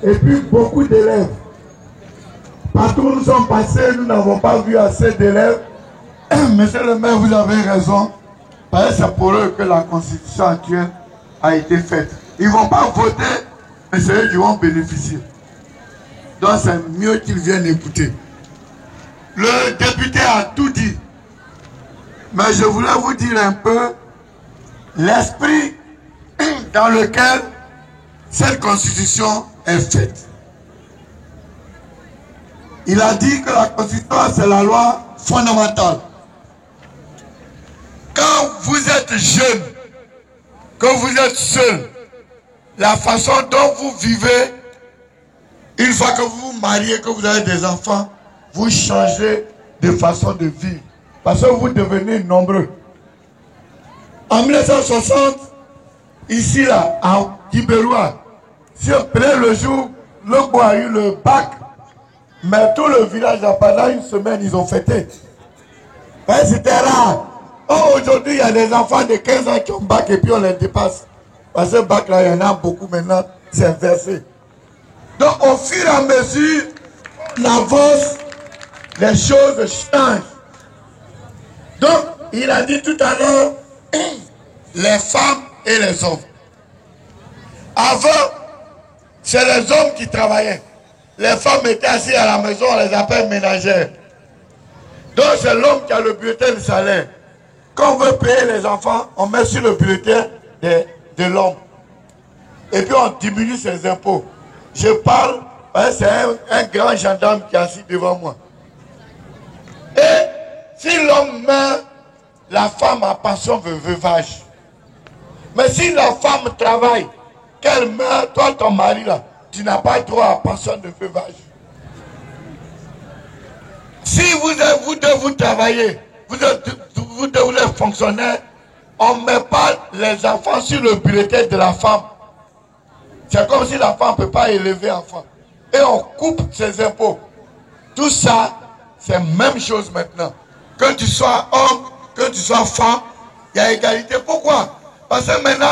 Et puis beaucoup d'élèves. Partout où nous sommes passés, nous n'avons pas vu assez d'élèves. Monsieur le maire, vous avez raison. Parce que c'est pour eux que la constitution actuelle a été faite. Ils ne vont pas voter, mais c'est eux qui vont bénéficier. Donc c'est mieux qu'ils viennent écouter. Le député a tout dit. Mais je voulais vous dire un peu l'esprit dans lequel cette constitution est faite. Il a dit que la constitution, c'est la loi fondamentale. Quand vous êtes jeune, que vous êtes seul, la façon dont vous vivez, une fois que vous vous mariez, que vous avez des enfants, vous changez de façon de vivre. Parce que vous devenez nombreux. En 1960, ici là, à Kiberoua, si on prenait le jour, le bois a eu le bac, mais tout le village, pendant une semaine, ils ont fêté. C'était rare. Oh, aujourd'hui, il y a des enfants de 15 ans qui ont bac et puis on les dépasse. Parce que bac là, il y en a beaucoup maintenant, c'est inversé. Donc, au fur et à mesure, l'avance, les choses changent. Donc, il a dit tout à l'heure, les femmes et les hommes. Avant, c'est les hommes qui travaillaient. Les femmes étaient assises à la maison, on les appelle ménagères. Donc, c'est l'homme qui a le bulletin de salaire. Quand on veut payer les enfants, on met sur le bulletin de l'homme. Et puis, on diminue ses impôts. Je parle, c'est un grand gendarme qui est assis devant moi. Et si l'homme meurt, la femme a pension de veuvage. Mais si la femme travaille, qu'elle meurt, toi, ton mari, là, tu n'as pas droit à pension de veuvage. Si vous devez travailler, vous êtes fonctionnaire, on ne met pas les enfants sur le bulletin de la femme. C'est comme si la femme ne peut pas élever enfant. Et on coupe ses impôts. Tout ça, c'est la même chose maintenant. Que tu sois homme, que tu sois femme, il y a égalité. Pourquoi? Parce que maintenant,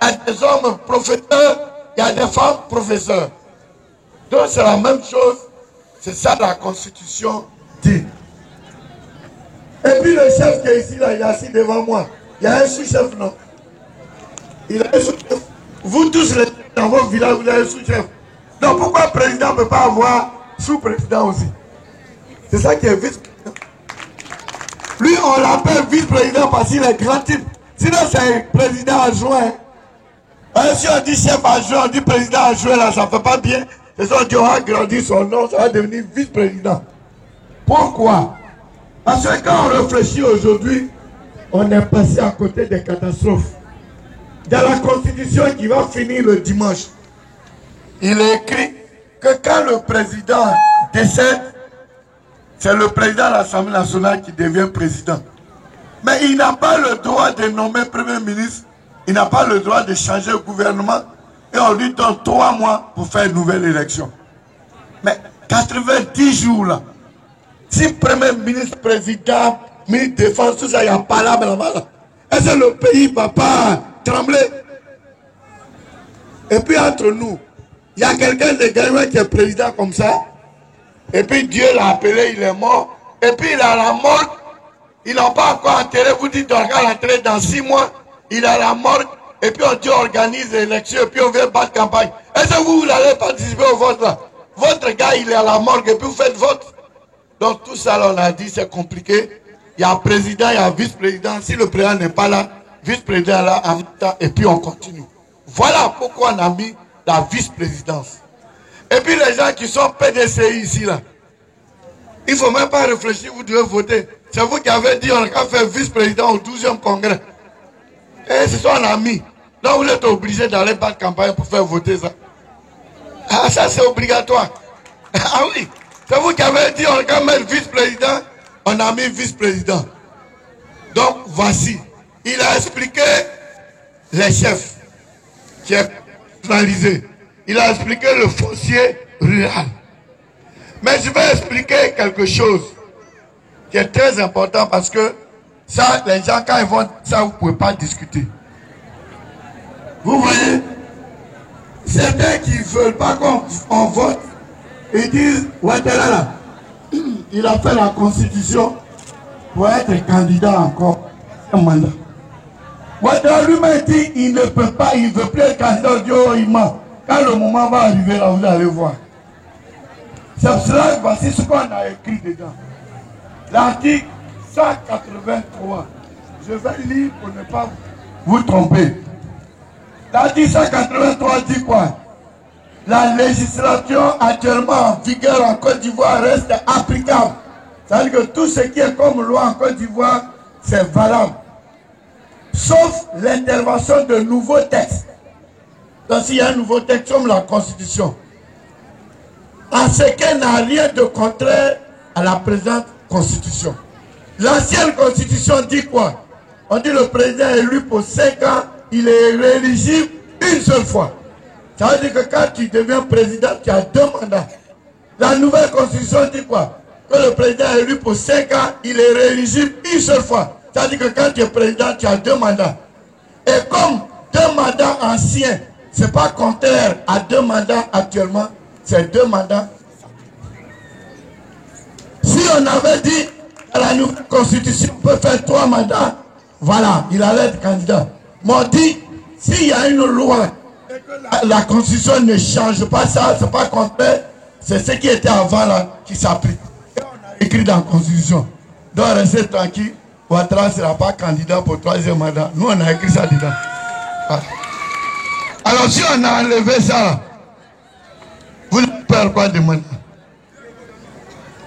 il y a des hommes professeurs, il y a des femmes professeurs. Donc c'est la même chose. C'est ça la Constitution dit. Et puis le chef qui est ici, là, il est assis devant moi. Il y a un sous-chef, non? Il a un sous-chef. Vous tous, dans vos villages, vous avez un sous-chef. Donc pourquoi le président ne peut pas avoir sous-président aussi? C'est ça qui est vice-président. Lui, on l'appelle vice-président parce qu'il est grand type. Sinon, c'est président adjoint. Si on dit chef adjoint, on dit président adjoint, là, ça ne fait pas bien. C'est ça, on dit, on va grandir son nom, ça va devenir vice-président. Pourquoi? Parce que quand on réfléchit aujourd'hui, on est passé à côté des catastrophes. Dans la Constitution qui va finir le dimanche, il est écrit que quand le président décède, c'est le président de l'Assemblée nationale qui devient président. Mais il n'a pas le droit de nommer Premier ministre, il n'a pas le droit de changer le gouvernement, et on lui donne 3 mois pour faire une nouvelle élection. Mais 90 jours là, si Premier ministre, président, ministre de défense, tout ça, il n'y a pas là, est-ce que le pays ne va pas trembler? Et puis entre nous, il y a quelqu'un de Gagnon qui est président comme ça, et puis Dieu l'a appelé, il est mort, et puis il a la mort, ils n'ont pas encore enterré, vous dites on va l'enterrer dans 6 mois, il a la mort, et puis on dit on organise l'élection, et puis on vient battre campagne. Est-ce que vous allez participer au vote là? Votre gars il est à la morgue, et puis vous faites vote. Donc tout ça là, on a dit c'est compliqué. Il y a président, il y a vice-président. Si le président n'est pas là, vice-président là en même temps, et puis on continue. Voilà pourquoi on a mis la vice-présidence. Et puis les gens qui sont PDCI ici là, il ne faut même pas réfléchir, vous devez voter. C'est vous qui avez dit on va faire vice-président au 12e congrès. Et c'est ça on a mis. Donc vous êtes obligé d'aller battre campagne pour faire voter ça. Ah ça c'est obligatoire. Ah oui. C'est vous qui avez dit on va mettre vice-président, on a mis vice-président. Donc voici, il a expliqué les chefs qui est centralisé. Il a expliqué le foncier rural. Mais je vais expliquer quelque chose qui est très important parce que ça, les gens quand ils vont, ça vous ne pouvez pas discuter. Vous voyez, Certains qui ne veulent pas qu'on vote, ils disent Ouattara là, il a fait la constitution pour être candidat encore un mandat. Ouattara lui-même dit il ne peut pas, il ne veut plus être candidat. Il ment. Quand le moment va arriver là, vous allez voir. C'est pour cela que voici ce qu'on a écrit dedans. L'article 183. Je vais lire pour ne pas vous tromper. L'article 183 dit quoi? La législation actuellement en vigueur en Côte d'Ivoire reste applicable. C'est-à-dire que tout ce qui est comme loi en Côte d'Ivoire, c'est valable. Sauf l'intervention de nouveaux textes. Donc s'il y a un nouveau texte comme la Constitution, en ce qu'elle n'a rien de contraire à la présente Constitution. L'ancienne Constitution dit quoi? On dit le président est élu pour 5 ans, il est rééligible une seule fois. Ça veut dire que quand tu deviens président, tu as 2 mandats. La nouvelle Constitution dit quoi? Que le président est élu pour 5 ans, il est rééligible une seule fois. Ça veut dire que quand tu es président, tu as 2 mandats. Et comme 2 mandats anciens, ce n'est pas contraire à 2 mandats actuellement, c'est 2 mandats. Si on avait dit à la nouvelle constitution, on peut faire 3 mandats, voilà, il allait être candidat. Mais on dit, s'il y a une loi et que la constitution ne change pas ça, ce n'est pas contraire, c'est ce qui était avant là qui s'applique. Et on a écrit dans la constitution. Donc restez tranquille, Ouattara ne sera pas candidat pour 3e mandat. Nous on a écrit ça dedans. Voilà. Alors si on a enlevé ça, vous n'avez pas quoi demander.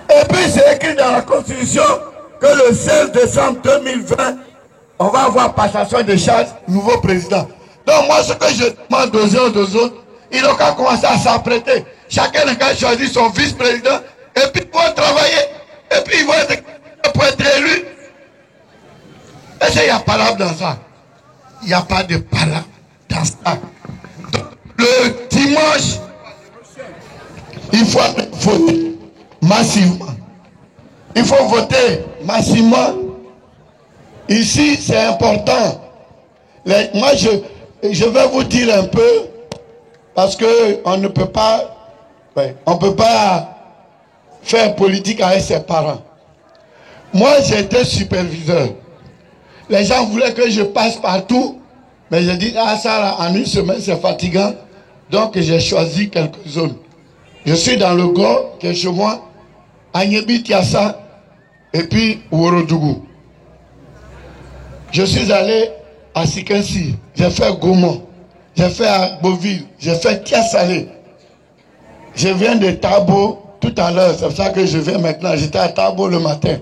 Et puis c'est écrit dans la Constitution que le 16 décembre 2020, on va avoir passation de charges, nouveau président. Donc moi ce que je demande aux autres, ils n'ont qu'à commencer à s'apprêter. Chacun n'a qu'à choisir son vice-président et puis ils vont travailler. Et puis ils vont être pour être élus. Est-ce qu'il y a palabre dans ça? Il n'y a pas de palabre dans ça. Donc, le dimanche, il faut voter massivement. Il faut voter massivement. Ici, c'est important. Moi, je vais vous dire un peu, parce qu'on ne peut pas, faire politique avec ses parents. Moi, j'étais superviseur. Les gens voulaient que je passe partout, mais j'ai dit, ah ça, là, en une semaine, c'est fatigant. Donc, j'ai choisi quelques zones. Je suis dans le Gord, qui est chez moi, Agnebi, Tiassa, et puis Ouorodougou. Je suis allé à Sikensi, j'ai fait Gaumont, j'ai fait à Beauville, j'ai fait Tiassalé. Je viens de Tabo tout à l'heure, c'est pour ça que je viens maintenant. J'étais à Tabo le matin.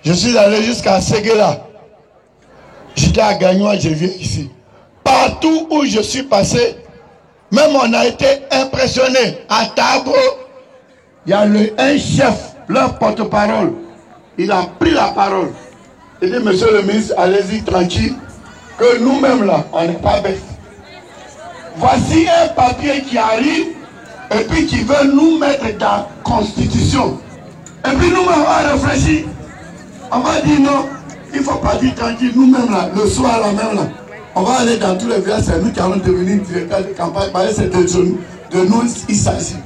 Je suis allé jusqu'à Séguéla. J'étais à Gagnois, je viens ici. Partout où je suis passé, même on a été impressionné. À Tabo, il y a un chef, leur porte-parole. Il a pris la parole. Il dit, monsieur le ministre, allez-y tranquille, que nous-mêmes là, on n'est pas bêtes. Voici un papier qui arrive et puis qui veut nous mettre dans la constitution. Et puis nous-mêmes, on va réfléchir. On va dire non, il ne faut pas dire tranquille, nous-mêmes là, le soir là même là, on va aller dans tous les villages, c'est nous qui allons devenir directeurs de campagne, parce que c'est de nous il s'agit.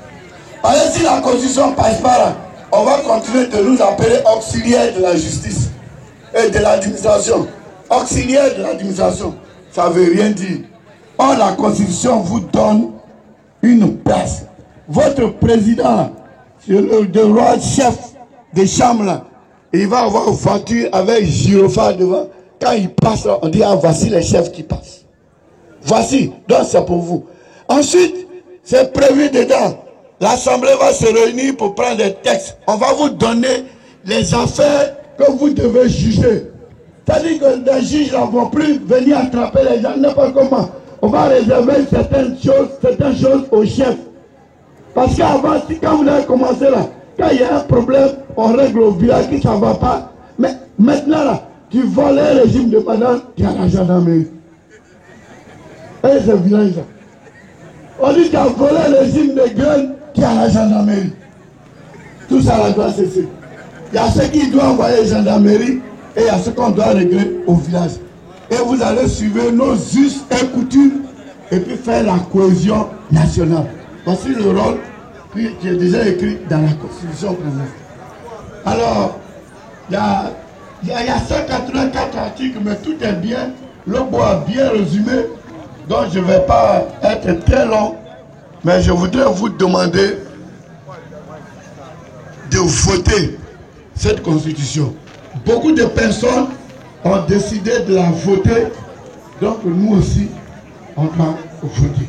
Parce que si la constitution ne passe pas là, on va continuer de nous appeler auxiliaires de la justice et de l'administration. Auxiliaires de l'administration, ça ne veut rien dire. Or, la constitution vous donne une place. Votre président, le roi chef des chambres là, il va avoir une voiture avec gyrophare devant. Quand il passe là, on dit, ah, voici les chefs qui passent. Voici, donc c'est pour vous. Ensuite, c'est prévu dedans. L'Assemblée va se réunir pour prendre des textes. On va vous donner les affaires que vous devez juger. C'est-à-dire que les juges ne vont plus venir attraper les gens, n'importe comment. On va réserver certaines choses aux chefs. Parce qu'avant, quand vous avez commencé là, quand il y a un problème, on règle au village qui ne va pas. Mais maintenant là, tu voles le régime de madame, tu es à la gendarmerie. Et ce village là. On dit que tu as volé le régime de graines, tu es à la gendarmerie. Tout ça là doit cesser. Il y a ceux qui doivent envoyer la gendarmerie et il y a ceux qu'on doit régler au village. Et vous allez suivre nos us et coutumes et puis faire la cohésion nationale. Voici le rôle qui est déjà écrit dans la Constitution française. Alors, il y a 184 articles, mais tout est bien. Le bois a bien résumé, donc je ne vais pas être très long, mais je voudrais vous demander de voter cette Constitution. Beaucoup de personnes ont décidé de la voter, donc nous aussi, on va voter.